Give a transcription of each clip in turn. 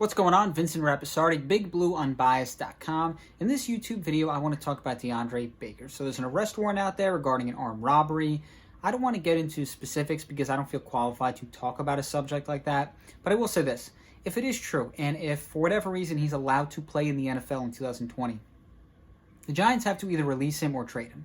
What's going on? Vincent Rapisardi, BigBlueUnbiased.com. In this YouTube video, I want to talk about DeAndre Baker. So there's an arrest warrant out there regarding an armed robbery. I don't want to get into specifics because I don't feel qualified to talk about a subject like that. But I will say this. If it is true, and if for whatever reason he's allowed to play in the NFL in 2020, the Giants have to either release him or trade him.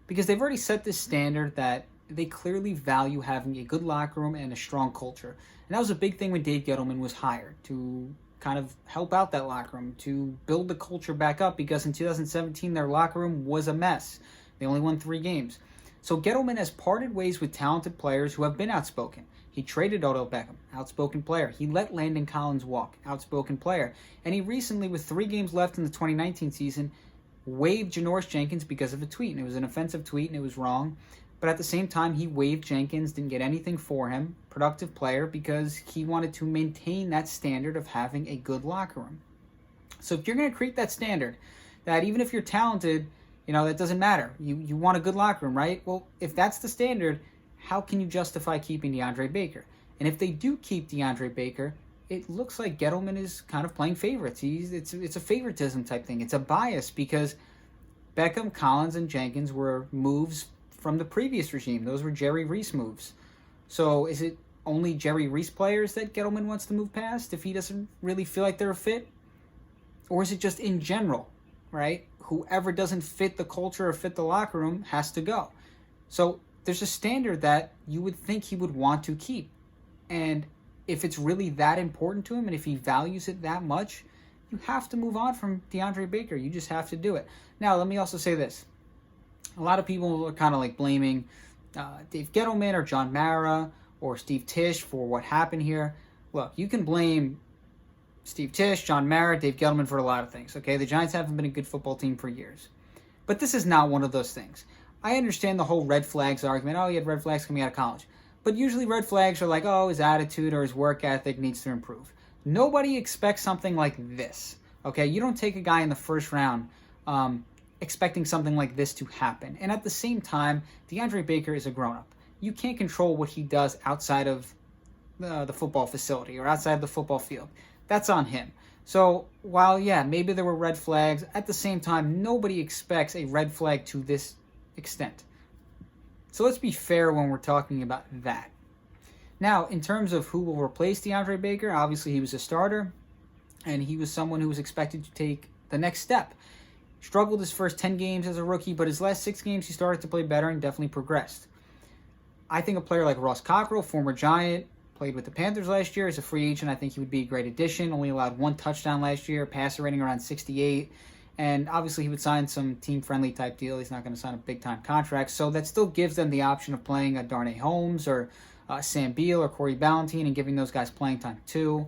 Because they've already set this standard that they clearly value having a good locker room and a strong culture. And that was a big thing when Dave Gettleman was hired, to kind of help out that locker room, to build the culture back up, because in 2017 their locker room was a mess. They only won 3 games. So Gettleman has parted ways with talented players who have been outspoken. He traded Odell Beckham, outspoken player. He let Landon Collins walk, outspoken player. And he recently, with 3 games left in the 2019 season, waived Janoris Jenkins because of a tweet. And it was an offensive tweet and it was wrong. But at the same time, he waived Jenkins, didn't get anything for him, productive player, because he wanted to maintain that standard of having a good locker room. So if you're going to create that standard, that even if you're talented, that doesn't matter. You want a good locker room, right? Well, if that's the standard, how can you justify keeping DeAndre Baker? And if they do keep DeAndre Baker, it looks like Gettleman is kind of playing favorites. It's a favoritism type thing. It's a bias because Beckham, Collins, and Jenkins were moves from the previous regime. Those were Jerry Reese moves. So is it only Jerry Reese players that Gettleman wants to move past if he doesn't really feel like they're a fit? Or is it just in general, right? Whoever doesn't fit the culture or fit the locker room has to go. So there's a standard that you would think he would want to keep. And if it's really that important to him and if he values it that much, you have to move on from DeAndre Baker. You just have to do it. Now, let me also say this. A lot of people are kind of like blaming Dave Gettleman or John Mara or Steve Tisch for what happened here. Look, you can blame Steve Tisch, John Mara, Dave Gettleman for a lot of things, okay? The Giants haven't been a good football team for years. But this is not one of those things. I understand the whole red flags argument. Oh, he had red flags coming out of college. But usually red flags are like, oh, his attitude or his work ethic needs to improve. Nobody expects something like this, okay? You don't take a guy in the first round expecting something like this to happen. And at the same time, DeAndre Baker is a grown-up. You can't control what he does outside of the football facility or outside of the football field. That's on him. So while, yeah, maybe there were red flags, at the same time, nobody expects a red flag to this extent. So let's be fair when we're talking about that. Now, in terms of who will replace DeAndre Baker, obviously he was a starter, and he was someone who was expected to take the next step. Struggled his first 10 games as a rookie, but his last 6 games he started to play better and definitely progressed. I think a player like Ross Cockrell, former Giant, played with the Panthers last year as a free agent. I think he would be a great addition. Only allowed 1 touchdown last year, passer rating around 68. And obviously he would sign some team-friendly type deal. He's not going to sign a big-time contract. So that still gives them the option of playing a Darnay Holmes or Sam Beal or Corey Ballentine and giving those guys playing time too.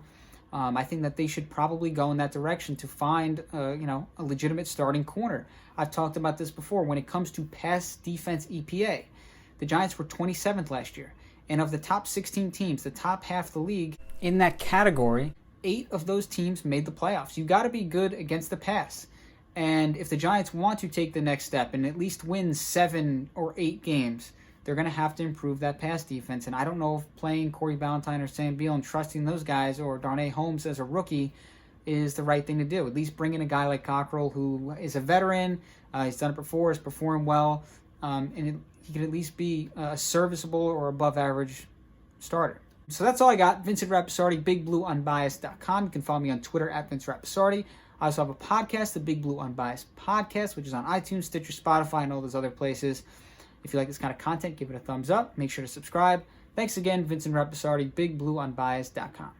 I think that they should probably go in that direction to find, a legitimate starting corner. I've talked about this before. When it comes to pass defense EPA, the Giants were 27th last year. And of the top 16 teams, the top half of the league, in that category, 8 of those teams made the playoffs. You got to be good against the pass. And if the Giants want to take the next step and at least win 7 or 8 games, they're going to have to improve that pass defense. And I don't know if playing Corey Ballentine or Sam Beal and trusting those guys or Darnay Holmes as a rookie is the right thing to do. At least bring in a guy like Cockrell who is a veteran. He's done it before, has performed well, and he can at least be a serviceable or above average starter. So that's all I got. Vincent Rapisardi, BigBlueUnbiased.com. You can follow me on Twitter at Vince Rapisardi. I also have a podcast, the Big Blue Unbiased Podcast, which is on iTunes, Stitcher, Spotify, and all those other places. If you like this kind of content, give it a thumbs up. Make sure to subscribe. Thanks again, Vincent Rapisardi, BigBlueUnbiased.com.